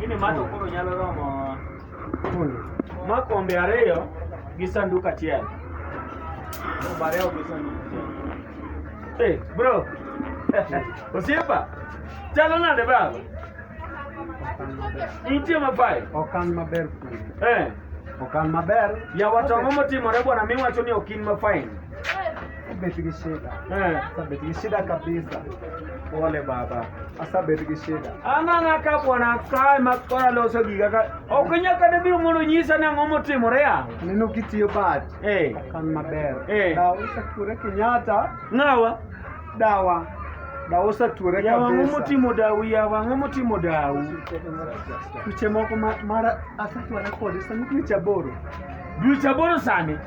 Lakini mato koro nyalo romo ma kombe ariyo gi sanduku achiel. Bareo gi sanduku achiel. Hey, bro. Osiepa. Chalo nade baba? Intie mapai? Okan maber. Okan maber. Ya watongo motimore bwana miwacho ni okin mafain. Sabet gi shida. Sabet gi shida kabisa. Pole baba. Asabet gi shida. Anana ka bwana kae makora loso giga ka. Ok nyaka de biro mondo nyisa ni ang'o motimore ya. Neno kitiyo bad. Okan maber. Dawa usature Kenyatta. Ng'awa? Dawa. Dawa usature kabisa. Yawa ng'o motimo dawu yawa ng'o motimo dawu. Tuche moko mara asatwara kode sani dweche 8. Dweche 8 sani?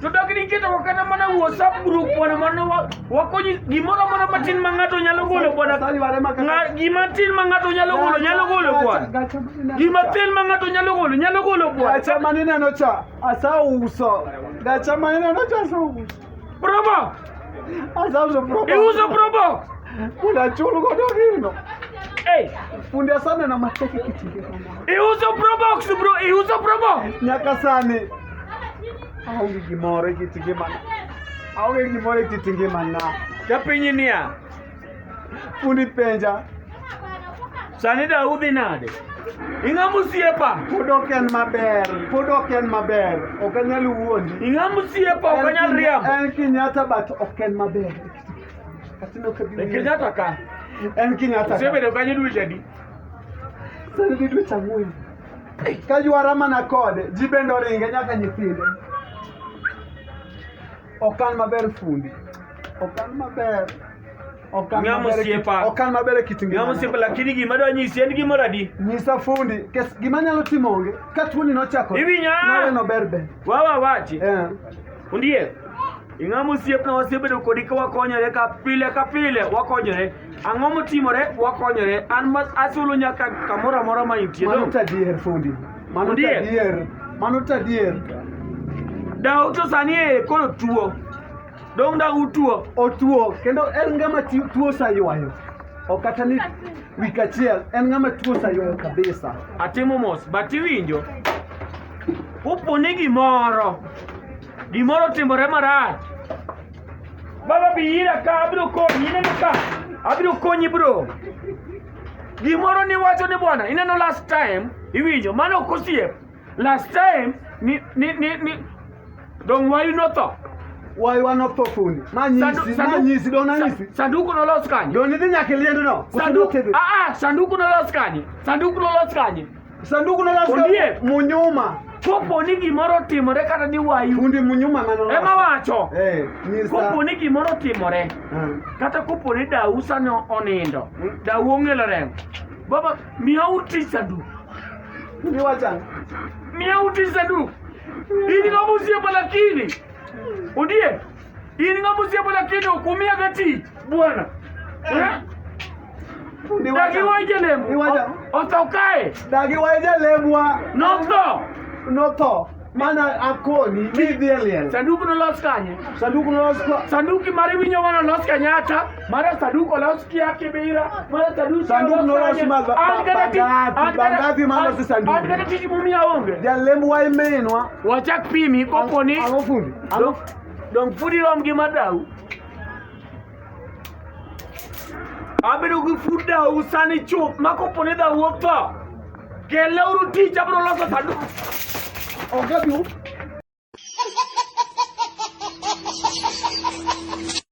To dogni keto kata mana WhatsApp group bwana mano wakonyi gimoro amora matin ma ng'ato nyalo golo bwana. Gima tin ma ng'ato nyalo golo bwana. Gima tin ma ng'ato nyalo golo bwana. Acha manene no cha asauso. Acha manene no cha asauso. Probo. Asauso probo. Iuso probo. Kuna chulu godo hino. Hey, fundia sana na mateke kitinge kama. Iuso probox bro, iuso probo. Nyaka sani. Aonge gimoro kitinge mana. Aonge gimoro kitinge mana. Japinyi niya. Fundi penja. Sani da udhi nade. Ing'amusiepa. Podoken maber. Okanyal wuondi. Ing'amusiepa okanyal riambo. En Kenyatta but oken maber. Katino kabisa. Kenyatta ka. En Kenyatta. Sebedo kanyo dweche adi? Sani di dweche 4. Ka ywara mana kode, ji bendo ringe nyaka nyithinde. Okan maber fundi. Okan maber. Okan maber kitingi. Ng'amusiepa lakini gima dwa nyisi en gimoro adi? Nyisa fundi, kes gima nyalo timo onge. Ka tuoni nochako. Nawe no berbe. Wachi. Fundie. Ing'amusiepa na wasebedo kodi ka wakonyore ka pile wakonyore. Ang'o motimore wakonyore. An asulo nyaka kamoro amora ma intie. Mano tadier fundi. Mano tadier. Daw to sani koro tuo. Dong da utuo. Otuo. Kendo en ngama tuo saywayo. Okata ni wik achiel. En ngama tuo saywayo kabisa. Atimo mos. Bati winjo. Uponi gimoro timore marach. Baba biira ka abiro konyi. Ineno ka. Abiro konyi bro. Gimoro ni wacho ni bwana. Ineno last time. Iwinjo. Mano okosiep. Last time. Dong wayu notho. Wayu notho fundi. Manyisi dona nyisi. Sanduku nolos kanye. Doni dhi nyaka liendo no. Sanduku nolos kanye. Sanduku nolos munyuma. Kopo ni gimoro timore kata ni wayu. Fundi munyuma mano. Ema wacho. Nyisa. Kopo ni gimoro timore. Kata kopo ni Dausa no onindo. Dau ong'elo remo. Baba miya uti sanduku. Ni wachana. Miya uti sanduku. Ini ng'amusiepa lakini. Undie. Ini ng'amusiepa lakini ukumia gati. Bwana. Dagi waje lemu. Otokae. Dagi waje lemwa. Notho. Mana akoni ni dhieliel. Sanduku nolos kanye. Sanduku mari winyo wana los Kenyatta. Mara sanduku los kia Kibera. Mara sanduku nolos Bangati malo si sanduku. Angana tiji mumia onge. Jalemu wa imenwa. Wachak pimi koponi. Ango fundi. Dong fudi rom gima dau. Abedo gi fudi dau sani chup. Makoponi dau wotho. Keleuru tich abro loso sanduku. Ogabi